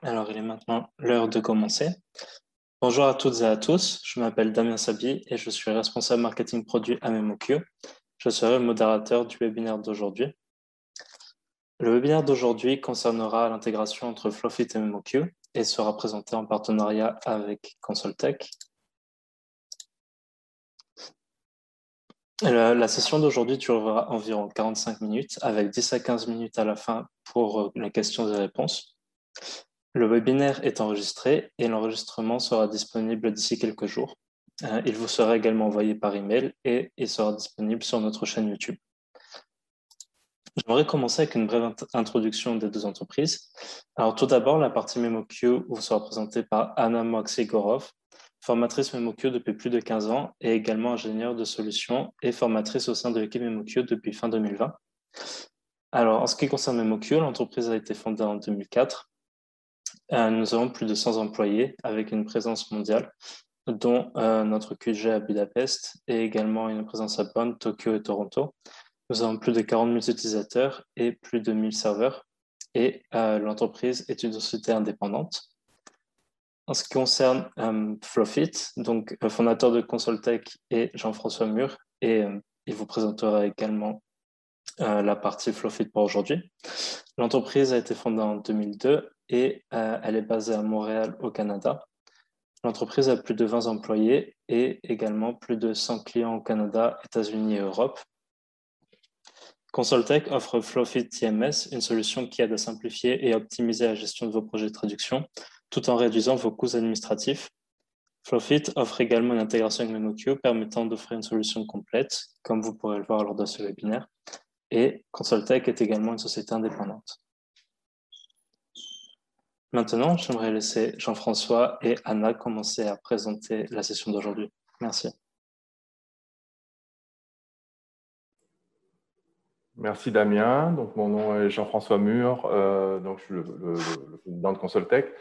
Alors, il est maintenant l'heure de commencer. Bonjour à toutes et à tous, je m'appelle Damien Sabi et je suis responsable marketing produit à MemoQ. Je serai le modérateur du webinaire d'aujourd'hui. Le webinaire d'aujourd'hui concernera l'intégration entre Flowfit et MemoQ et sera présenté en partenariat avec Consoltech. La session d'aujourd'hui durera environ 45 minutes avec 10 à 15 minutes à la fin pour les questions et réponses. Le webinaire est enregistré et l'enregistrement sera disponible d'ici quelques jours. Il vous sera également envoyé par email et il sera disponible sur notre chaîne YouTube. J'aimerais commencer avec une brève introduction des deux entreprises. Alors tout d'abord, la partie MemoQ vous sera présentée par Anna Moaxi-Gorov, formatrice MemoQ depuis plus de 15 ans et également ingénieure de solutions et formatrice au sein de l'équipe MemoQ depuis fin 2020. Alors en ce qui concerne MemoQ, l'entreprise a été fondée en 2004. Nous avons plus de 100 employés avec une présence mondiale, dont notre QG à Budapest et également une présence à Bonn, Tokyo et Toronto. Nous avons plus de 40 000 utilisateurs et plus de 1000 serveurs et l'entreprise est une société indépendante. En ce qui concerne Flowfit, donc fondateur de Consoltech est Jean-François Mur et il vous présentera également la partie Flowfit pour aujourd'hui. L'entreprise a été fondée en 2002 et elle est basée à Montréal au Canada. L'entreprise a plus de 20 employés et également plus de 100 clients au Canada, États-Unis et Europe. Consoltech offre Flowfit TMS, une solution qui aide à simplifier et optimiser la gestion de vos projets de traduction tout en réduisant vos coûts administratifs. Flowfit offre également une intégration avec MemoQ permettant d'offrir une solution complète, comme vous pourrez le voir lors de ce webinaire. Et Consoltech est également une société indépendante. Maintenant, j'aimerais laisser Jean-François et Anna commencer à présenter la session d'aujourd'hui. Merci. Merci Damien. Donc, mon nom est Jean-François Mur, donc je suis le président de Consoltech.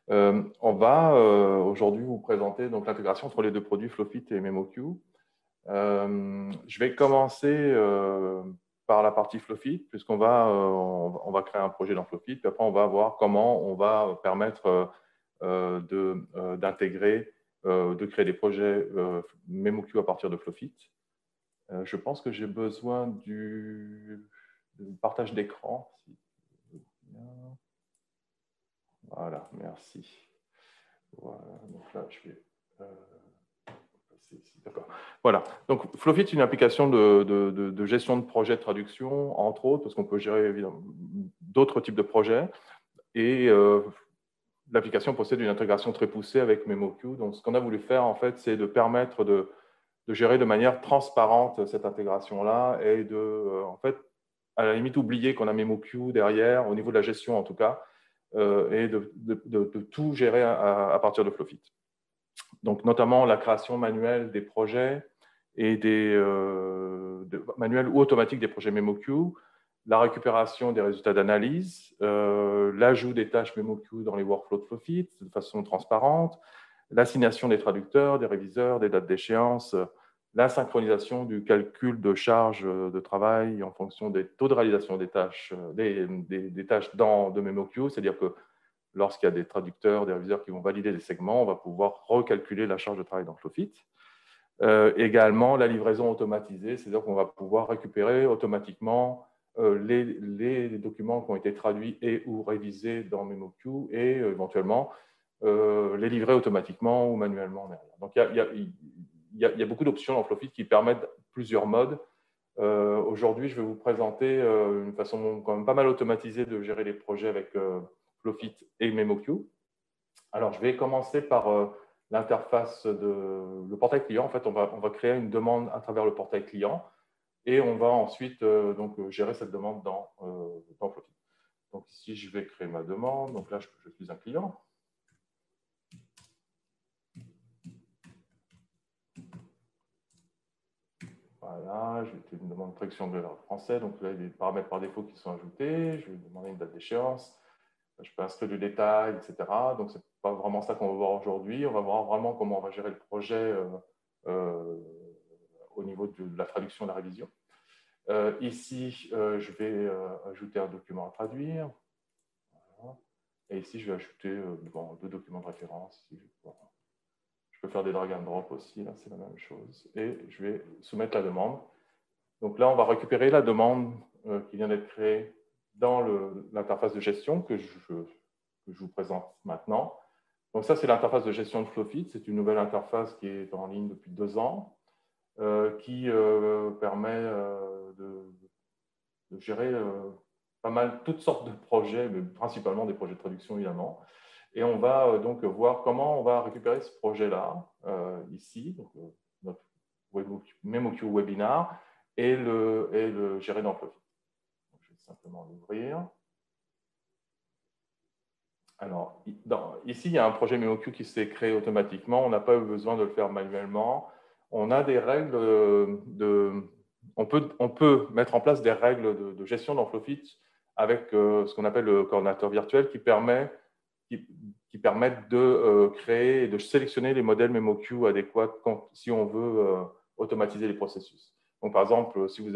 On va aujourd'hui vous présenter l'intégration entre les deux produits Flowfit et MemoQ. Je vais commencer par la partie Flowfit, puisqu'on va, on va créer un projet dans Flowfit, puis après on va voir comment on va permettre d'intégrer, de créer des projets MemoQ à partir de Flowfit. Je pense que j'ai besoin du partage d'écran. Voilà, merci. Voilà, donc là, je vais passer ici. D'accord. Voilà, donc Flowfit est une application de gestion de projet de traduction, entre autres, parce qu'on peut gérer évidemment d'autres types de projets. Et l'application possède une intégration très poussée avec MemoQ. Donc, ce qu'on a voulu faire, en fait, c'est de permettre de gérer de manière transparente cette intégration-là et en fait, à la limite, oublier qu'on a MemoQ derrière, au niveau de la gestion en tout cas, et de tout gérer à partir de Flowfit. Donc, notamment la création manuelle des projets et manuelle ou automatique des projets MemoQ, la récupération des résultats d'analyse, l'ajout des tâches MemoQ dans les workflows de Flowfit de façon transparente, l'assignation des traducteurs, des réviseurs, des dates d'échéance, la synchronisation du calcul de charge de travail en fonction des taux de réalisation des tâches, des tâches de MemoQ, c'est-à-dire que lorsqu'il y a des traducteurs, des réviseurs qui vont valider des segments, on va pouvoir recalculer la charge de travail dans Flowfit. Également, la livraison automatisée, c'est-à-dire qu'on va pouvoir récupérer automatiquement les documents qui ont été traduits et ou révisés dans MemoQ et éventuellement les livrer automatiquement ou manuellement derrière. Donc, il y a beaucoup d'options dans Flowfit qui permettent plusieurs modes. Aujourd'hui, je vais vous présenter une façon quand même pas mal automatisée de gérer les projets avec Flowfit et MemoQ. Alors, je vais commencer par l'interface le portail client. En fait, on va créer une demande à travers le portail client et on va ensuite gérer cette demande dans Flowfit. Donc, ici, je vais créer ma demande. Donc là, je suis un client. Voilà, j'ai une demande de traduction de l'ordre français. Donc là, il y a des paramètres par défaut qui sont ajoutés. Je vais demander une date d'échéance. Je peux inscrire du détail, etc. Donc, ce n'est pas vraiment ça qu'on va voir aujourd'hui. On va voir vraiment comment on va gérer le projet au niveau de la traduction et de la révision. Ici, je vais ajouter un document à traduire. Voilà. Et ici, je vais ajouter deux documents de référence. Ici, je peux faire des drag and drop aussi, là, c'est la même chose. Et je vais soumettre la demande. Donc là, on va récupérer la demande qui vient d'être créée dans l'interface de gestion que je vous présente maintenant. Donc ça, c'est l'interface de gestion de Flowfit. C'est une nouvelle interface qui est en ligne depuis 2 ans, qui permet de gérer pas mal toutes sortes de projets, mais principalement des projets de traduction, évidemment. Et on va donc voir comment on va récupérer ce projet-là, ici, donc, notre MemoQ Webinar, et le gérer dans Flowfit. Donc, je vais simplement l'ouvrir. Alors, ici, il y a un projet MemoQ qui s'est créé automatiquement. On n'a pas eu besoin de le faire manuellement. On a des règles on peut mettre en place des règles de gestion dans Flowfit avec ce qu'on appelle le coordinateur virtuel qui permettent de créer et de sélectionner les modèles MemoQ adéquats si on veut automatiser les processus. Donc, par exemple, si vous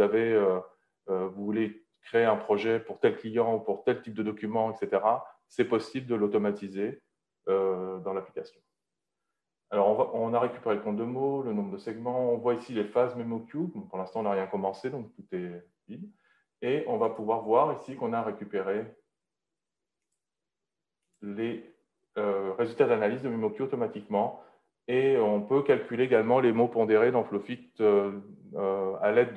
voulez créer un projet pour tel client ou pour tel type de document, etc., c'est possible de l'automatiser dans l'application. Alors, on a récupéré le compte de mots, le nombre de segments. On voit ici les phases MemoQ. Pour l'instant, on n'a rien commencé, donc tout est vide. Et on va pouvoir voir ici qu'on a récupéré les résultats d'analyse de MemoQ automatiquement. Et on peut calculer également les mots pondérés dans Flowfit à l'aide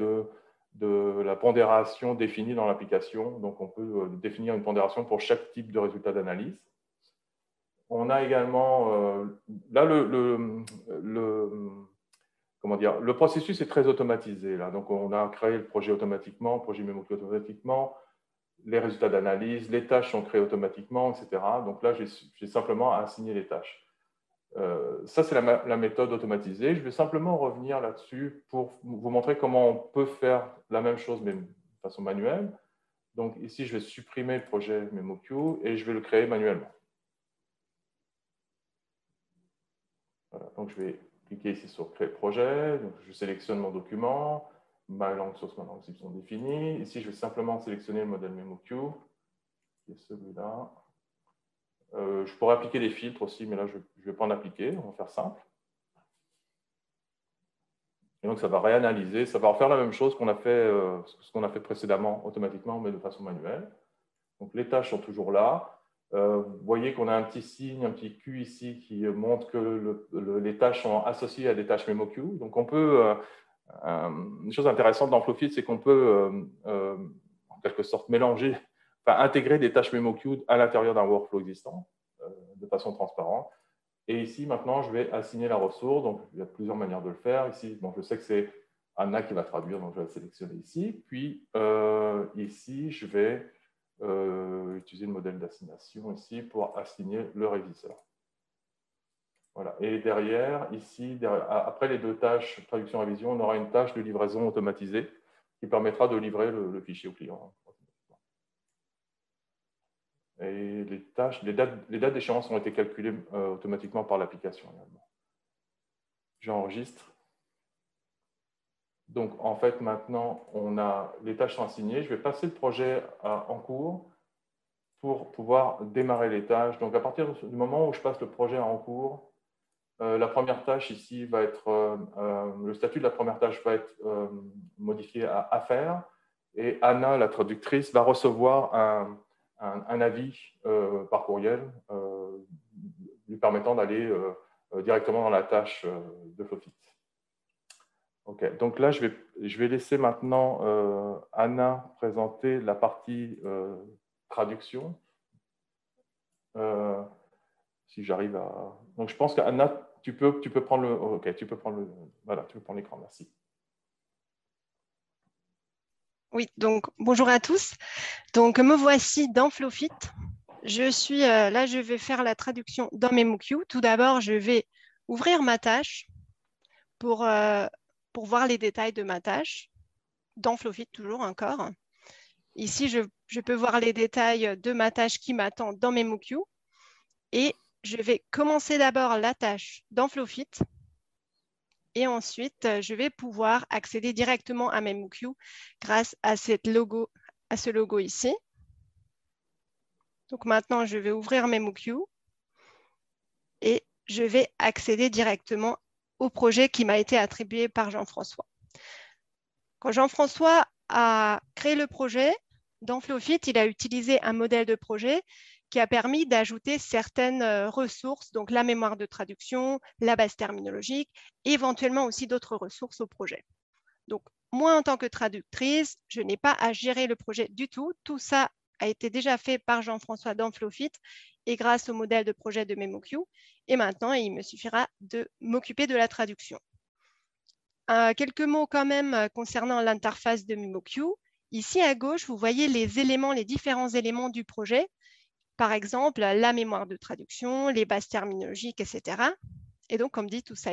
de la pondération définie dans l'application. Donc, on peut définir une pondération pour chaque type de résultat d'analyse. On a également, là, le processus est très automatisé. Là. Donc, on a créé le projet automatiquement, le projet MemoQ automatiquement, les résultats d'analyse, les tâches sont créées automatiquement, etc. Donc là, j'ai simplement à assigner les tâches. Ça, c'est la méthode automatisée. Je vais simplement revenir là-dessus pour vous montrer comment on peut faire la même chose, mais de façon manuelle. Donc ici, je vais supprimer le projet MemoQ et je vais le créer manuellement. Voilà, donc je vais cliquer ici sur Créer projet. Donc, je sélectionne mon document, ma langue source, ma langue cible sont définies. Ici, je vais simplement sélectionner le modèle MemoQ, qui est celui-là. Je pourrais appliquer des filtres aussi, mais là, je ne vais pas en appliquer. On va faire simple. Et donc, ça va réanalyser. Ça va refaire la même chose ce qu'on a fait précédemment automatiquement, mais de façon manuelle. Donc, les tâches sont toujours là. Vous voyez qu'on a un petit signe, un petit Q ici qui montre que les tâches sont associées à des tâches MemoQ. Donc, on peut, une chose intéressante dans Flowfit, c'est qu'on peut en quelque sorte mélanger, intégrer des tâches MemoQ à l'intérieur d'un workflow existant de façon transparente. Et ici, maintenant, je vais assigner la ressource. Donc, il y a plusieurs manières de le faire. Ici, bon, je sais que c'est Anna qui va traduire, donc je vais la sélectionner ici. Puis, ici, je vais utiliser le modèle d'assignation ici pour assigner le réviseur. Voilà. Et derrière, ici, après les 2 tâches traduction-révision, on aura une tâche de livraison automatisée qui permettra de livrer le fichier au client. Et les dates d'échéance ont été calculées automatiquement par l'application également. J'enregistre. Donc, en fait, maintenant, les tâches sont assignées. Je vais passer le projet en cours pour pouvoir démarrer les tâches. Donc, à partir du moment où je passe le projet en cours, la première tâche ici va être, le statut de la première tâche va être modifié à faire. Et Anna, la traductrice, va recevoir un avis par courriel lui permettant d'aller directement dans la tâche de Flowfit. Ok, donc là, je vais laisser maintenant Anna présenter la partie traduction. Si j'arrive à... Donc, je pense qu'Anna, tu peux prendre le... Ok, tu peux prendre voilà, tu peux prendre l'écran, merci. Oui, donc bonjour à tous. Donc, me voici dans Flowfit. Je suis là, je vais faire la traduction dans MemoQ. Tout d'abord, je vais ouvrir ma tâche pour voir les détails de ma tâche. Dans Flowfit, toujours encore. Ici, je peux voir les détails de ma tâche qui m'attend dans MemoQ. Et je vais commencer d'abord la tâche dans Flowfit. Et ensuite, je vais pouvoir accéder directement à MemoQ grâce à ce logo ici. Donc maintenant, je vais ouvrir MemoQ et je vais accéder directement au projet qui m'a été attribué par Jean-François. Quand Jean-François a créé le projet, dans Flowfit, il a utilisé un modèle de projet qui a permis d'ajouter certaines ressources, donc la mémoire de traduction, la base terminologique, et éventuellement aussi d'autres ressources au projet. Donc, moi, en tant que traductrice, je n'ai pas à gérer le projet du tout. Tout ça a été déjà fait par Jean-François dans Flowfit et grâce au modèle de projet de MemoQ. Et maintenant, il me suffira de m'occuper de la traduction. Quelques mots quand même concernant l'interface de MemoQ. Ici à gauche, vous voyez les éléments, les différents éléments du projet. Par exemple, la mémoire de traduction, les bases terminologiques, etc. Et donc, comme dit, tout ça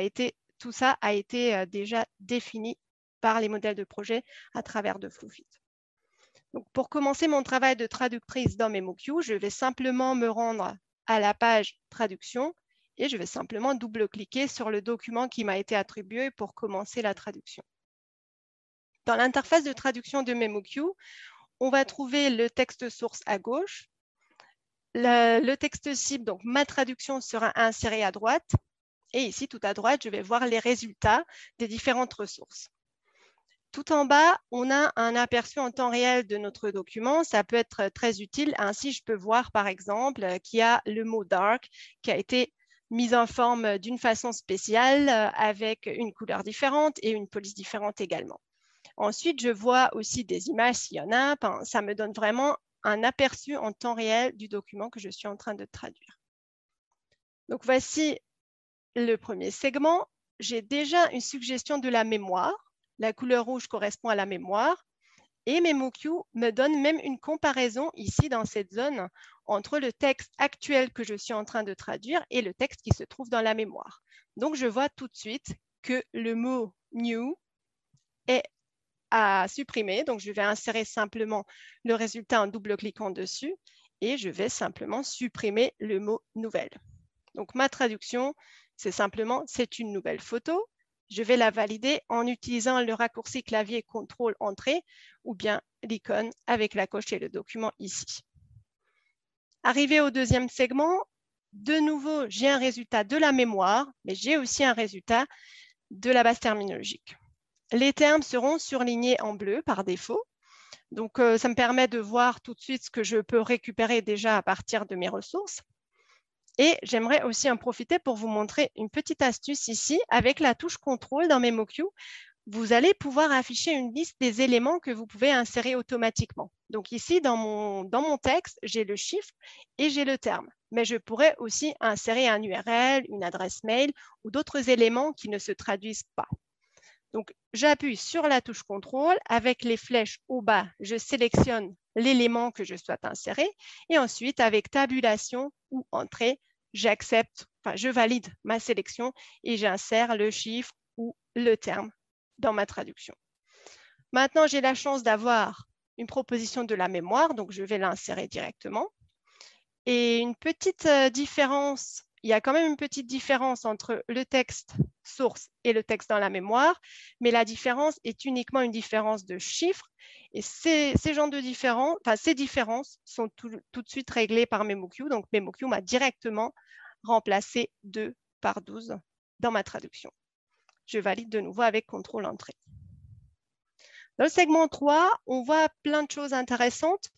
a été déjà défini par les modèles de projet à travers de Flowfit. Donc, pour commencer mon travail de traductrice dans MemoQ, je vais simplement me rendre à la page traduction et je vais simplement double-cliquer sur le document qui m'a été attribué pour commencer la traduction. Dans l'interface de traduction de MemoQ, on va trouver le texte source à gauche. Le texte cible, donc ma traduction, sera inséré à droite. Et ici, tout à droite, je vais voir les résultats des différentes ressources. Tout en bas, on a un aperçu en temps réel de notre document. Ça peut être très utile. Ainsi, je peux voir, par exemple, qu'il y a le mot « dark » qui a été mis en forme d'une façon spéciale avec une couleur différente et une police différente également. Ensuite, je vois aussi des images s'il y en a. Ça me donne vraiment un aperçu en temps réel du document que je suis en train de traduire. Donc, voici le premier segment. J'ai déjà une suggestion de la mémoire. La couleur rouge correspond à la mémoire. Et MemoQ me donne même une comparaison ici dans cette zone entre le texte actuel que je suis en train de traduire et le texte qui se trouve dans la mémoire. Donc, je vois tout de suite que le mot « new » est à supprimer. Donc, je vais insérer simplement le résultat en double-cliquant dessus et je vais simplement supprimer le mot « nouvelle ». Donc, ma traduction, c'est simplement « c'est une nouvelle photo ». Je vais la valider en utilisant le raccourci clavier CTRL Entrée ou bien l'icône avec la coche et le document ici. Arrivé au deuxième segment, de nouveau, j'ai un résultat de la mémoire, mais j'ai aussi un résultat de la base terminologique. Les termes seront surlignés en bleu par défaut. Donc, ça me permet de voir tout de suite ce que je peux récupérer déjà à partir de mes ressources. Et j'aimerais aussi en profiter pour vous montrer une petite astuce ici. Avec la touche CTRL dans MemoQ, vous allez pouvoir afficher une liste des éléments que vous pouvez insérer automatiquement. Donc ici, dans mon texte, j'ai le chiffre et j'ai le terme. Mais je pourrais aussi insérer un URL, une adresse mail ou d'autres éléments qui ne se traduisent pas. Donc, j'appuie sur la touche CTRL. Avec les flèches au bas, je sélectionne l'élément que je souhaite insérer. Et ensuite, avec tabulation ou entrée, je valide ma sélection et j'insère le chiffre ou le terme dans ma traduction. Maintenant, j'ai la chance d'avoir une proposition de la mémoire, donc je vais l'insérer directement. Et une petite différence, il y a quand même une petite différence entre le texte source et le texte dans la mémoire, mais la différence est uniquement une différence de chiffres. Et ces différences sont tout de suite réglées par MemoQ. Donc, MemoQ m'a directement remplacé 2 par 12 dans ma traduction. Je valide de nouveau avec CTRL Entrée. Dans le segment 3, on voit plein de choses intéressantes.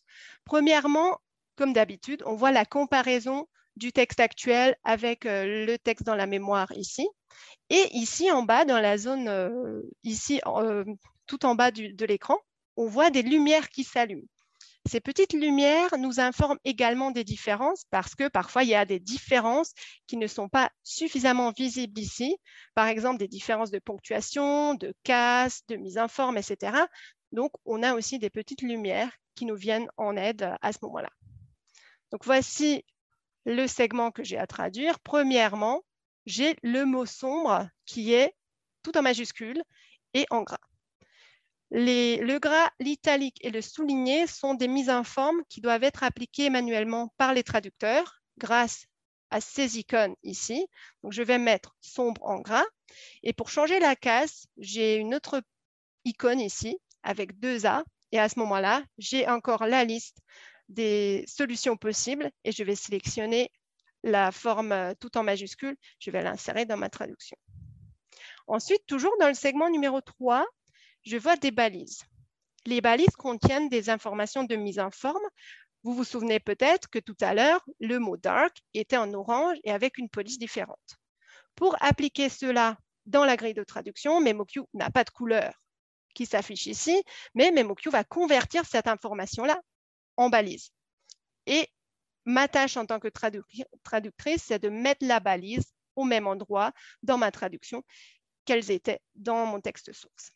Premièrement, comme d'habitude, on voit la comparaison du texte actuel avec le texte dans la mémoire ici. Et ici, en bas, dans la zone, tout en bas de l'écran, on voit des lumières qui s'allument. Ces petites lumières nous informent également des différences parce que parfois, il y a des différences qui ne sont pas suffisamment visibles ici. Par exemple, des différences de ponctuation, de casse, de mise en forme, etc. Donc, on a aussi des petites lumières qui nous viennent en aide à ce moment-là. Donc, voici le segment que j'ai à traduire. Premièrement, j'ai le mot sombre qui est tout en majuscule et en gras. Le gras, l'italique et le souligné sont des mises en forme qui doivent être appliquées manuellement par les traducteurs grâce à ces icônes ici. Donc, je vais mettre sombre en gras. Et pour changer la casse, j'ai une autre icône ici avec 2 A. Et à ce moment-là, j'ai encore la liste des solutions possibles et je vais sélectionner la forme tout en majuscule. Je vais l'insérer dans ma traduction. Ensuite, toujours dans le segment numéro 3, je vois des balises. Les balises contiennent des informations de mise en forme. Vous vous souvenez peut-être que tout à l'heure, le mot dark était en orange et avec une police différente. Pour appliquer cela dans la grille de traduction, MemoQ n'a pas de couleur qui s'affiche ici, mais MemoQ va convertir cette information-là en balise. Et ma tâche en tant que traductrice, c'est de mettre la balise au même endroit dans ma traduction qu'elles étaient dans mon texte source.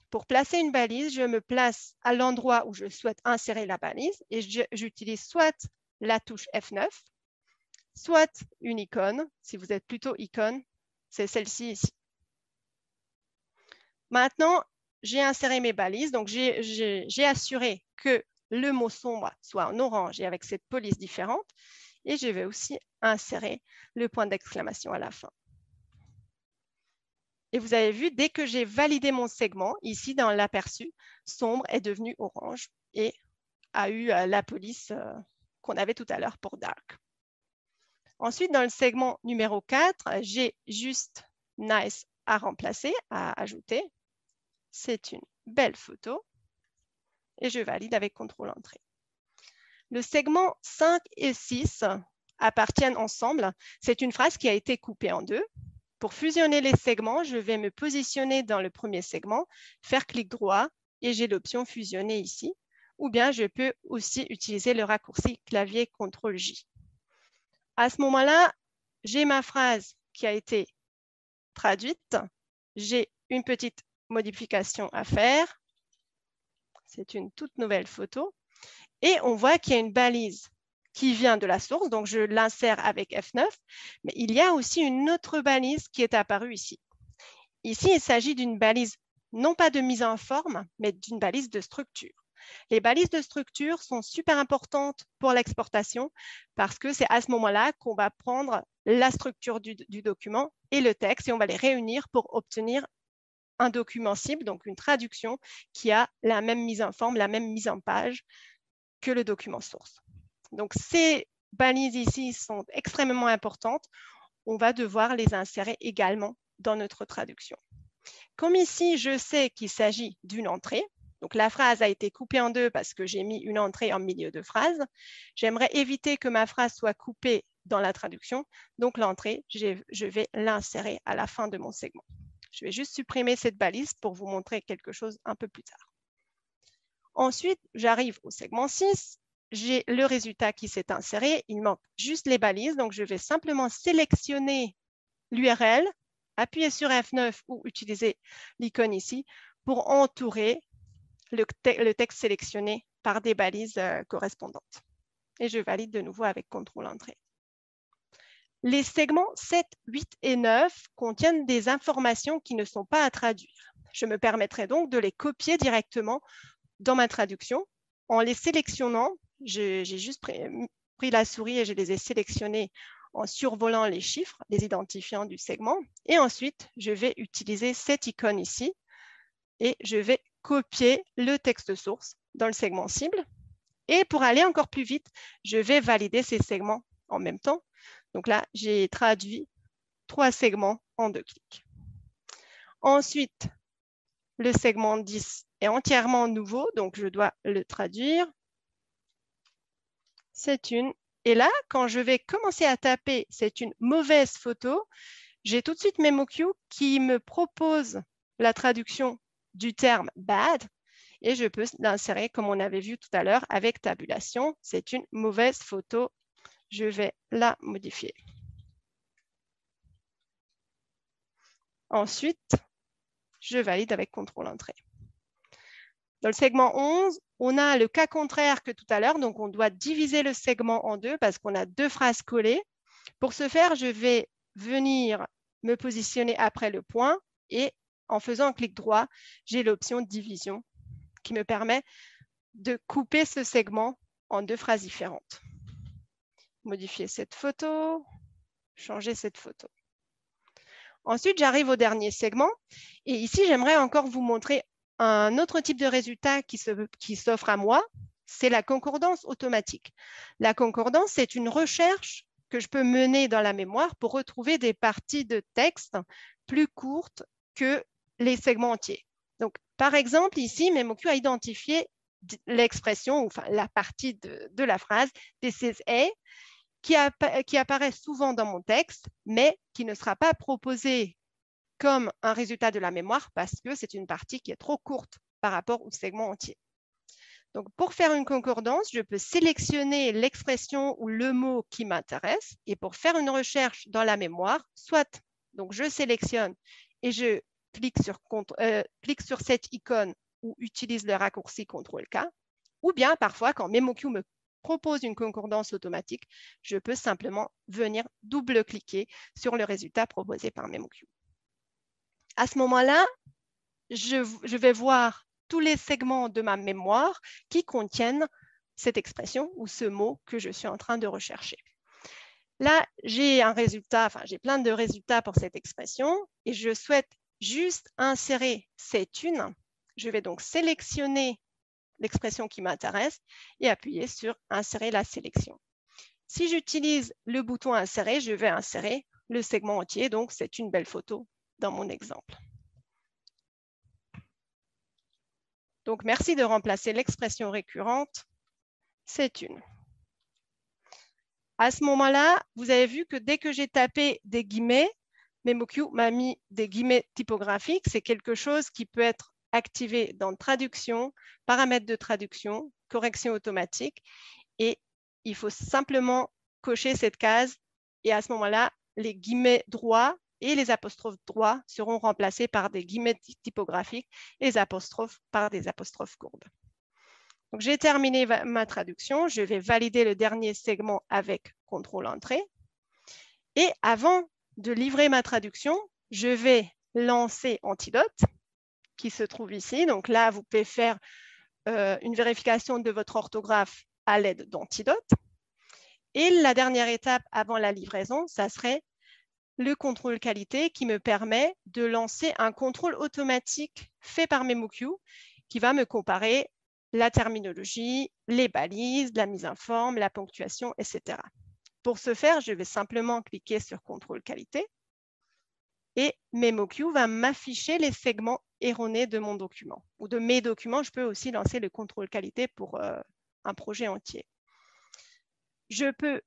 Pour placer une balise, je me place à l'endroit où je souhaite insérer la balise et j'utilise soit la touche F9, soit une icône. Si vous êtes plutôt icône, c'est celle-ci ici. Maintenant, j'ai inséré mes balises, donc j'ai assuré que le mot sombre soit en orange et avec cette police différente. Et je vais aussi insérer le point d'exclamation à la fin. Et vous avez vu, dès que j'ai validé mon segment, ici dans l'aperçu, sombre est devenu orange et a eu la police qu'on avait tout à l'heure pour dark. Ensuite, dans le segment numéro 4, j'ai juste nice à remplacer, à ajouter. C'est une belle photo et je valide avec CTRL-Entrée. Le segment 5 et 6 appartiennent ensemble. C'est une phrase qui a été coupée en deux. Pour fusionner les segments, je vais me positionner dans le premier segment, faire clic droit et j'ai l'option fusionner ici. Ou bien je peux aussi utiliser le raccourci clavier CTRL-J. À ce moment-là, j'ai ma phrase qui a été traduite. J'ai une petite modification à faire. C'est une toute nouvelle photo. Et on voit qu'il y a une balise qui vient de la source, donc je l'insère avec F9, mais il y a aussi une autre balise qui est apparue ici. Ici, il s'agit d'une balise non pas de mise en forme, mais d'une balise de structure. Les balises de structure sont super importantes pour l'exportation parce que c'est à ce moment-là qu'on va prendre la structure du document et le texte et on va les réunir pour obtenir un document cible, donc une traduction qui a la même mise en forme, la même mise en page que le document source. Donc, ces balises ici sont extrêmement importantes. On va devoir les insérer également dans notre traduction. Comme ici, je sais qu'il s'agit d'une entrée, donc la phrase a été coupée en deux parce que j'ai mis une entrée en milieu de phrase. J'aimerais éviter que ma phrase soit coupée dans la traduction. Donc, l'entrée, je vais l'insérer à la fin de mon segment. Je vais juste supprimer cette balise pour vous montrer quelque chose un peu plus tard. Ensuite, j'arrive au segment 6. J'ai le résultat qui s'est inséré. Il manque juste les balises. Donc, je vais simplement sélectionner l'URL, appuyer sur F9 ou utiliser l'icône ici pour entourer le texte sélectionné par des balises correspondantes. Et je valide de nouveau avec CTRL-Entrée. Les segments 7, 8 et 9 contiennent des informations qui ne sont pas à traduire. Je me permettrai donc de les copier directement dans ma traduction. En les sélectionnant, j'ai juste pris la souris et je les ai sélectionnés en survolant les chiffres, les identifiants du segment. Et ensuite, je vais utiliser cette icône ici et je vais copier le texte source dans le segment cible. Et pour aller encore plus vite, je vais valider ces segments en même temps. Donc là, j'ai traduit 3 segments en 2 clics. Ensuite, le segment 10 est entièrement nouveau, donc je dois le traduire. C'est une. Et là, quand je vais commencer à taper, c'est une mauvaise photo, j'ai tout de suite MemoQ qui me propose la traduction du terme bad et je peux l'insérer comme on avait vu tout à l'heure avec tabulation. C'est une mauvaise photo. Je vais la modifier. Ensuite, je valide avec CTRL-Entrée. Dans le segment 11, on a le cas contraire que tout à l'heure. Donc, on doit diviser le segment en deux parce qu'on a 2 phrases collées. Pour ce faire, je vais venir me positionner après le point et en faisant un clic droit, j'ai l'option division qui me permet de couper ce segment en 2 phrases différentes. Modifier cette photo, changer cette photo. Ensuite, j'arrive au dernier segment et ici, j'aimerais encore vous montrer un autre type de résultat qui s'offre à moi. c'est la concordance automatique. La concordance, c'est une recherche que je peux mener dans la mémoire pour retrouver des parties de texte plus courtes que les segments entiers. Donc, par exemple, ici, MemoQ a identifié l'expression, enfin la partie de la phrase « This is A » qui apparaît souvent dans mon texte, mais qui ne sera pas proposée comme un résultat de la mémoire parce que c'est une partie qui est trop courte par rapport au segment entier. Donc, pour faire une concordance, je peux sélectionner l'expression ou le mot qui m'intéresse et pour faire une recherche dans la mémoire, soit donc je sélectionne et je clique sur cette icône ou utilise le raccourci CTRL-K, ou bien parfois quand MemoQ me propose une concordance automatique, je peux simplement venir double-cliquer sur le résultat proposé par MemoQ. À ce moment-là, je vais voir tous les segments de ma mémoire qui contiennent cette expression ou ce mot que je suis en train de rechercher. Là, j'ai un résultat, enfin, j'ai plein de résultats pour cette expression et je souhaite juste insérer cette une. Je vais donc sélectionner l'expression qui m'intéresse et appuyer sur insérer la sélection. Si j'utilise le bouton insérer, je vais insérer le segment entier, donc c'est une belle photo dans mon exemple. Donc, merci de remplacer l'expression récurrente, c'est une. À ce moment-là, vous avez vu que dès que j'ai tapé des guillemets, MemoQ m'a mis des guillemets typographiques. C'est quelque chose qui peut être activé dans traduction, paramètres de traduction, correction automatique. Et il faut simplement cocher cette case. Et à ce moment-là, les guillemets droits et les apostrophes droits seront remplacés par des guillemets typographiques et les apostrophes par des apostrophes courbes. Donc, j'ai terminé ma traduction. Je vais valider le dernier segment avec CTRL-Entrée. Et avant de livrer ma traduction, je vais lancer Antidote, qui se trouve ici. Donc là, vous pouvez faire une vérification de votre orthographe à l'aide d'Antidote. Et la dernière étape avant la livraison, ça serait le contrôle qualité qui me permet de lancer un contrôle automatique fait par MemoQ qui va me comparer la terminologie, les balises, la mise en forme, la ponctuation, etc. Pour ce faire, je vais simplement cliquer sur contrôle qualité et MemoQ va m'afficher les segments erronés de mon document ou de mes documents. Je peux aussi lancer le contrôle qualité pour un projet entier. Je peux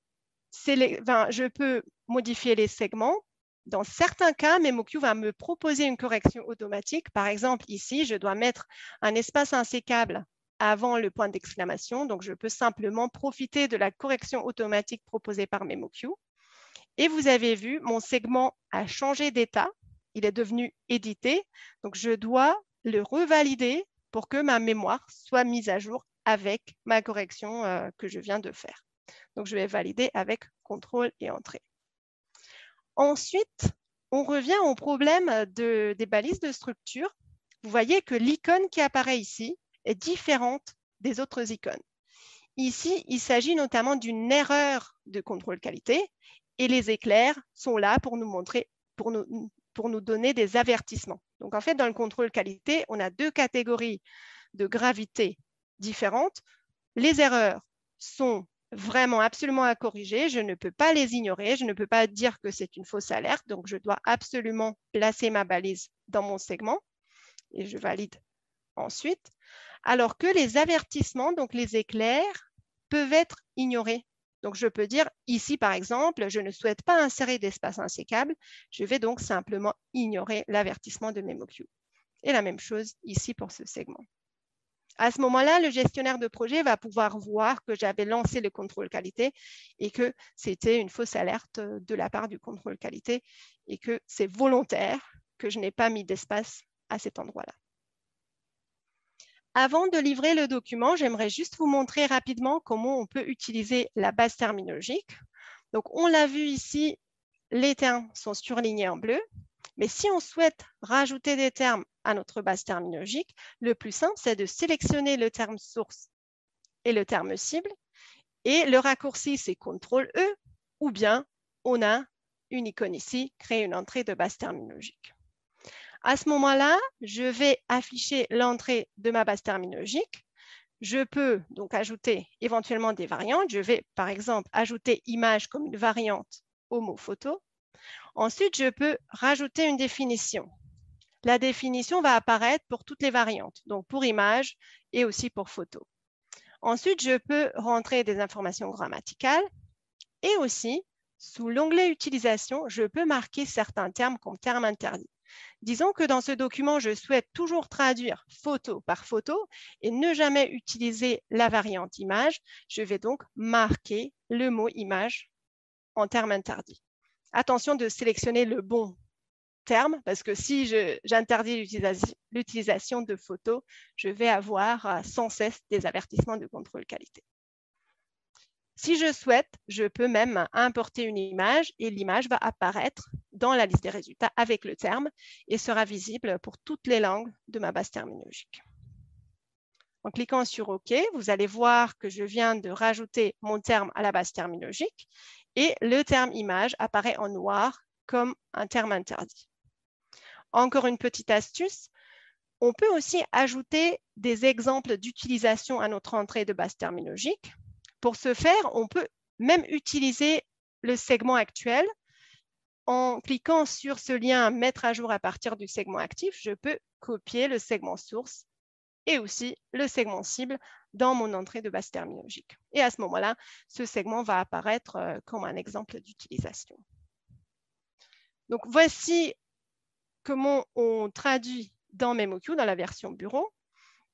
modifier les segments. Dans certains cas, MemoQ va me proposer une correction automatique. Par exemple, ici, je dois mettre un espace insécable avant le point d'exclamation. Donc, je peux simplement profiter de la correction automatique proposée par MemoQ. Et vous avez vu, mon segment a changé d'état. Il est devenu édité. Donc, je dois le revalider pour que ma mémoire soit mise à jour avec ma correction que je viens de faire. Donc, je vais valider avec CTRL et Entrée. Ensuite, on revient au problème des balises de structure. Vous voyez que l'icône qui apparaît ici est différente des autres icônes. Ici, il s'agit notamment d'une erreur de contrôle qualité et les éclairs sont là pour nous montrer, pour nous donner des avertissements. Donc, en fait, dans le contrôle qualité, on a deux catégories de gravité différentes. Les erreurs sont vraiment absolument à corriger. Je ne peux pas les ignorer. Je ne peux pas dire que c'est une fausse alerte. Donc, je dois absolument placer ma balise dans mon segment et je valide ensuite. Alors que les avertissements, donc les éclairs, peuvent être ignorés. Donc, je peux dire ici, par exemple, je ne souhaite pas insérer d'espace insécable. Je vais donc simplement ignorer l'avertissement de MemoQ. Et la même chose ici pour ce segment. À ce moment-là, le gestionnaire de projet va pouvoir voir que j'avais lancé le contrôle qualité et que c'était une fausse alerte de la part du contrôle qualité et que c'est volontaire que je n'ai pas mis d'espace à cet endroit-là. Avant de livrer le document, j'aimerais juste vous montrer rapidement comment on peut utiliser la base terminologique. Donc, on l'a vu ici, les termes sont surlignés en bleu. Mais si on souhaite rajouter des termes à notre base terminologique, le plus simple, c'est de sélectionner le terme source et le terme cible. Et le raccourci, c'est CTRL-E, ou bien on a une icône ici, créer une entrée de base terminologique. À ce moment-là, je vais afficher l'entrée de ma base terminologique. Je peux donc ajouter éventuellement des variantes. Je vais, par exemple, ajouter image comme une variante au mot photo. Ensuite, je peux rajouter une définition. La définition va apparaître pour toutes les variantes, donc pour image et aussi pour photo. Ensuite, je peux rentrer des informations grammaticales et aussi, sous l'onglet Utilisation, je peux marquer certains termes comme termes interdits. Disons que dans ce document, je souhaite toujours traduire photo par photo et ne jamais utiliser la variante image. Je vais donc marquer le mot image en termes interdits. Attention de sélectionner le bon terme, parce que si j'interdis l'utilisation de photos, je vais avoir sans cesse des avertissements de contrôle qualité. Si je souhaite, je peux même importer une image et l'image va apparaître dans la liste des résultats avec le terme et sera visible pour toutes les langues de ma base terminologique. En cliquant sur OK, vous allez voir que je viens de rajouter mon terme à la base terminologique et le terme image apparaît en noir comme un terme interdit. Encore une petite astuce, on peut aussi ajouter des exemples d'utilisation à notre entrée de base terminologique. Pour ce faire, on peut même utiliser le segment actuel. En cliquant sur ce lien « Mettre à jour à partir du segment actif », je peux copier le segment source et aussi le segment cible dans mon entrée de base terminologique. Et à ce moment-là, ce segment va apparaître comme un exemple d'utilisation. Donc, voici comment on traduit dans MemoQ, dans la version bureau.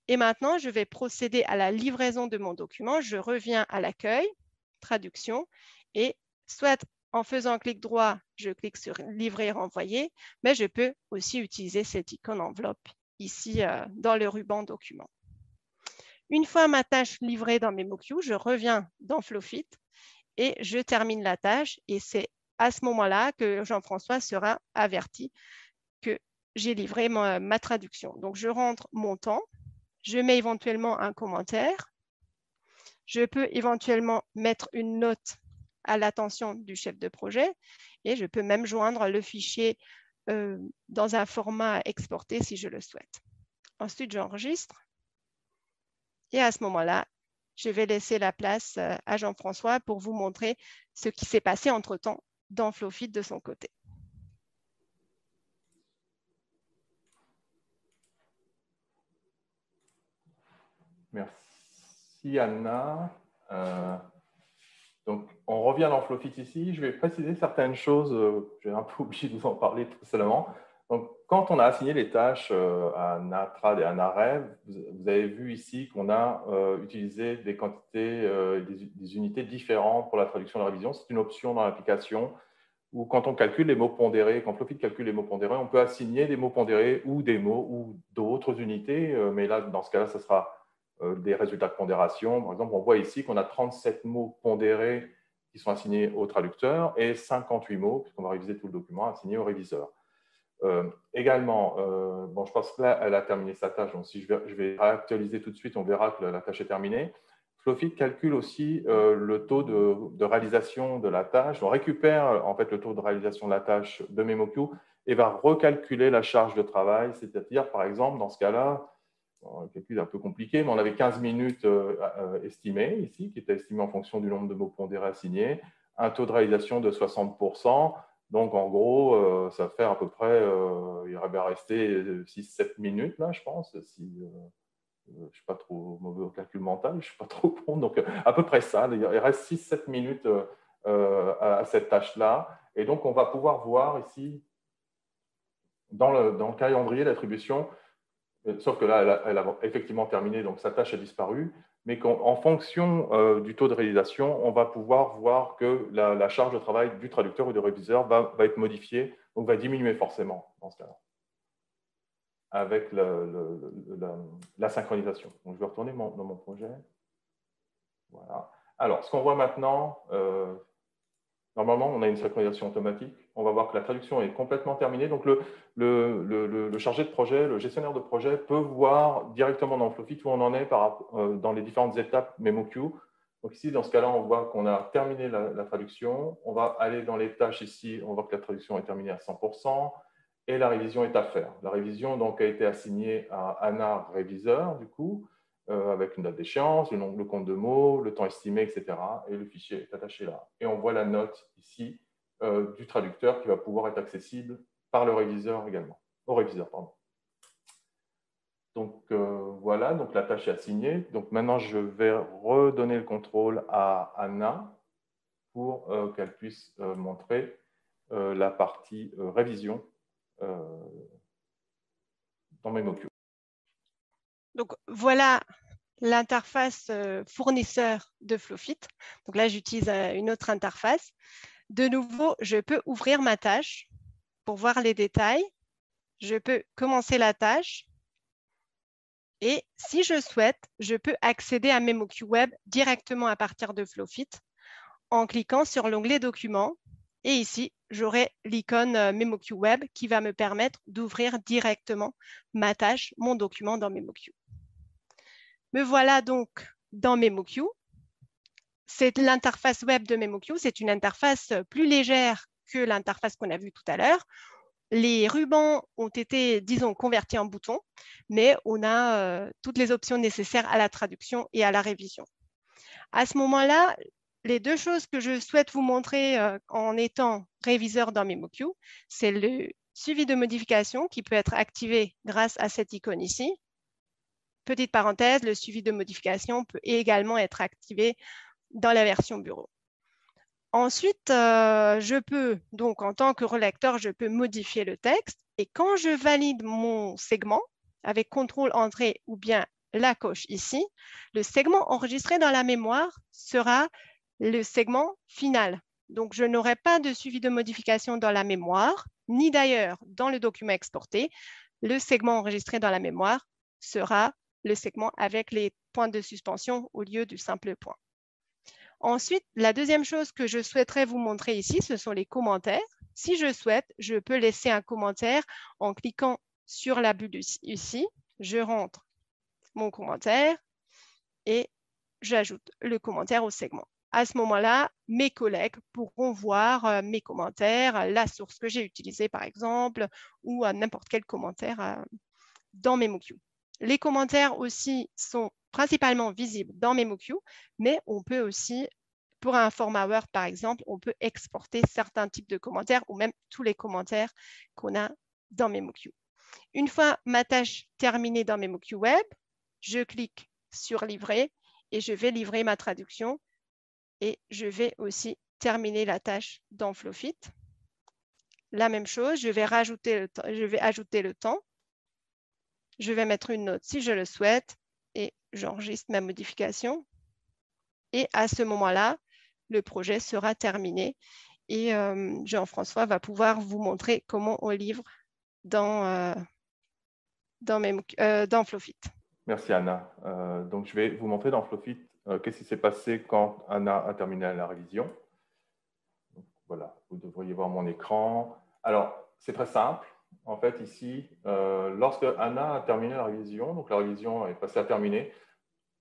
Et maintenant, je vais procéder à la livraison de mon document. Je reviens à l'accueil, traduction, et soit en faisant clic droit, je clique sur livrer, renvoyer, mais je peux aussi utiliser cette icône enveloppe ici dans le ruban document. Une fois ma tâche livrée dans MemoQ, je reviens dans Flowfit et je termine la tâche. Et c'est à ce moment-là que Jean-François sera averti que j'ai livré ma traduction. Donc, je rentre mon temps. Je mets éventuellement un commentaire. Je peux éventuellement mettre une note à l'attention du chef de projet et je peux même joindre le fichier dans un format exporté si je le souhaite. Ensuite, j'enregistre et à ce moment-là, je vais laisser la place à Jean-François pour vous montrer ce qui s'est passé entre-temps dans Flowfit de son côté. Merci Anna. Donc, on revient dans Flowfit ici. Je vais préciser certaines choses. J'ai un peu oublié de vous en parler précédemment. Donc, quand on a assigné les tâches à Natrad et à Narev, vous avez vu ici qu'on a utilisé des quantités, des unités différentes pour la traduction et la révision. C'est une option dans l'application où quand on calcule les mots pondérés, quand Flowfit calcule les mots pondérés, on peut assigner des mots pondérés ou des mots ou d'autres unités. Mais là, dans ce cas-là, ce sera des résultats de pondération. Par exemple, on voit ici qu'on a 37 mots pondérés qui sont assignés au traducteur et 58 mots, puisqu'on va réviser tout le document, assignés au réviseur. Également, bon, je pense que là, elle a terminé sa tâche, donc si je vais réactualiser tout de suite, on verra que la tâche est terminée. Flowfit calcule aussi le taux de réalisation de la tâche. On récupère en fait le taux de réalisation de la tâche de MemoQ et va recalculer la charge de travail, c'est-à-dire, par exemple, dans ce cas-là, le calcul est un peu compliqué, mais on avait 15 minutes estimées ici, qui étaient estimées en fonction du nombre de mots pondérés assignés, un taux de réalisation de 60%. Donc, en gros, ça fait à peu près, il va bien rester 6-7 minutes, là, je pense, si je ne suis pas trop mauvais au calcul mental, je ne suis pas trop bon. Donc, à peu près ça, il reste 6-7 minutes à cette tâche-là. Et donc, on va pouvoir voir ici, dans le calendrier d'attribution, sauf que là, elle a effectivement terminé, donc sa tâche a disparu, mais qu'en fonction du taux de réalisation, on va pouvoir voir que la charge de travail du traducteur ou du réviseur va être modifiée, donc va diminuer forcément dans ce cas-là, avec la synchronisation. Donc, je vais retourner dans mon projet. Voilà. Alors, ce qu'on voit maintenant, normalement, on a une synchronisation automatique. On va voir que la traduction est complètement terminée. Donc, le chargé de projet, le gestionnaire de projet peut voir directement dans Flowfit où on en est dans les différentes étapes MemoQ. Donc, ici, dans ce cas-là, on voit qu'on a terminé la traduction. On va aller dans les tâches ici. On voit que la traduction est terminée à 100% et la révision est à faire. La révision donc, a été assignée à Anna, réviseur, du coup. avec une date d'échéance, le compte de mots, le temps estimé, etc. Et le fichier est attaché là. Et on voit la note ici du traducteur qui va pouvoir être accessible par le réviseur également, au réviseur, pardon. Donc voilà, donc la tâche est assignée. Donc maintenant, je vais redonner le contrôle à Anna pour qu'elle puisse montrer la partie révision dans MemoQ. Donc voilà l'interface fournisseur de Flowfit. Donc là, j'utilise une autre interface. De nouveau, je peux ouvrir ma tâche pour voir les détails. Je peux commencer la tâche. Et si je souhaite, je peux accéder à MemoQ Web directement à partir de Flowfit en cliquant sur l'onglet Documents. Et ici, j'aurai l'icône MemoQ Web qui va me permettre d'ouvrir directement ma tâche, mon document dans MemoQ. Me voilà donc dans MemoQ. C'est l'interface web de MemoQ. C'est une interface plus légère que l'interface qu'on a vue tout à l'heure. Les rubans ont été, disons, convertis en boutons, mais on a toutes les options nécessaires à la traduction et à la révision. À ce moment-là, les deux choses que je souhaite vous montrer en étant réviseur dans MemoQ, c'est le suivi de modification qui peut être activé grâce à cette icône ici. Petite parenthèse, le suivi de modification peut également être activé dans la version bureau. Ensuite, je peux, donc en tant que relecteur, je peux modifier le texte et quand je valide mon segment avec CTRL Entrée ou bien la coche ici, le segment enregistré dans la mémoire sera le segment final. Donc, je n'aurai pas de suivi de modification dans la mémoire, ni d'ailleurs dans le document exporté. Le segment enregistré dans la mémoire sera le segment avec les points de suspension au lieu du simple point. Ensuite, la deuxième chose que je souhaiterais vous montrer ici, ce sont les commentaires. Si je souhaite, je peux laisser un commentaire en cliquant sur la bulle ici. Je rentre mon commentaire et j'ajoute le commentaire au segment. À ce moment-là, mes collègues pourront voir mes commentaires, la source que j'ai utilisée par exemple, ou n'importe quel commentaire dans MemoQ. Les commentaires aussi sont principalement visibles dans MemoQ, mais on peut aussi, pour un format Word par exemple, on peut exporter certains types de commentaires ou même tous les commentaires qu'on a dans MemoQ. Une fois ma tâche terminée dans MemoQ Web, je clique sur livrer et je vais livrer ma traduction et je vais aussi terminer la tâche dans Flowfit. La même chose, je vais ajouter le temps. Je vais mettre une note si je le souhaite et j'enregistre ma modification. Et à ce moment-là, le projet sera terminé et Jean-François va pouvoir vous montrer comment on livre dans Flowfit. Merci Anna. Donc je vais vous montrer dans Flowfit qu'est-ce qui s'est passé quand Anna a terminé la révision. Donc, voilà, vous devriez voir mon écran. Alors, c'est très simple. En fait, ici, lorsque Anna a terminé la révision, donc la révision est passée à terminer,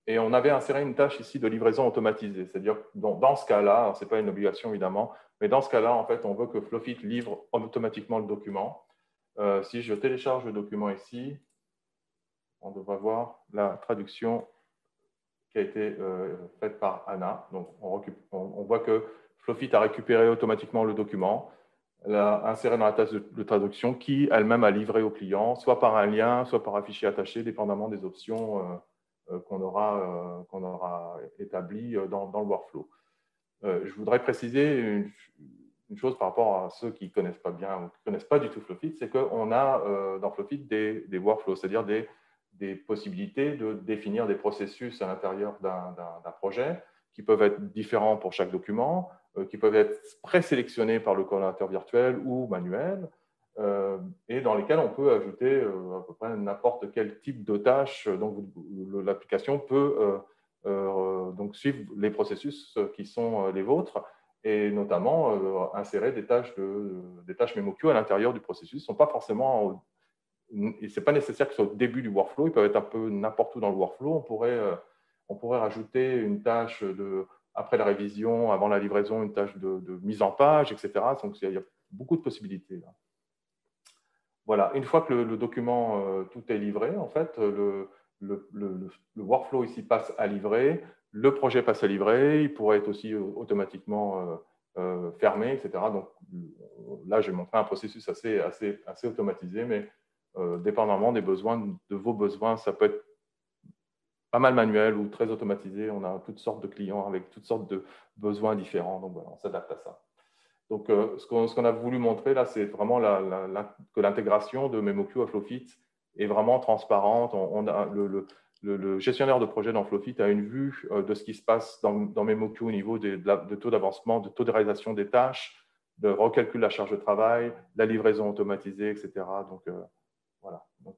et on avait inséré une tâche ici de livraison automatisée. C'est-à-dire, dans ce cas-là, ce n'est pas une obligation évidemment, mais dans ce cas-là, en fait, on veut que Flowfit livre automatiquement le document. Si je télécharge le document ici, on devrait voir la traduction qui a été faite par Anna. Donc, on voit que Flowfit a récupéré automatiquement le document, l'a inséré dans la tâche de traduction qui, elle-même, a livré au client, soit par un lien, soit par un fichier attaché, dépendamment des options qu'on aura établies dans le workflow. Je voudrais préciser une chose par rapport à ceux qui ne connaissent pas bien ou qui ne connaissent pas du tout Flowfit, c'est qu'on a dans Flowfit des workflows, c'est-à-dire des possibilités de définir des processus à l'intérieur d'un projet qui peuvent être différents pour chaque document, qui peuvent être présélectionnés par le collaborateur virtuel ou manuel, et dans lesquels on peut ajouter à peu près n'importe quel type de tâche. Donc, l'application peut donc suivre les processus qui sont les vôtres et notamment insérer des tâches MemoQ à l'intérieur du processus. Ce n'est pas forcément... Et ce n'est pas nécessaire que ce soit au début du workflow, ils peuvent être un peu n'importe où dans le workflow. On pourrait rajouter une tâche après la révision, avant la livraison, une tâche de mise en page, etc. Donc, il y a beaucoup de possibilités là. Voilà, une fois que le document tout est livré, en fait, le workflow ici passe à livrer, le projet passe à livrer, il pourrait être aussi automatiquement fermé, etc. Donc là, j'ai montré un processus assez automatisé, mais dépendamment des besoins, de vos besoins, ça peut être pas mal manuel ou très automatisé. On a toutes sortes de clients avec toutes sortes de besoins différents. Donc, voilà, on s'adapte à ça. Donc, ce qu'on a voulu montrer là, c'est vraiment que l'intégration de MemoQ à Flowfit est vraiment transparente. Le gestionnaire de projet dans Flowfit a une vue de ce qui se passe dans MemoQ au niveau de taux d'avancement, de taux de réalisation des tâches, de recalcul de la charge de travail, la livraison automatisée, etc. Donc, voilà. Donc,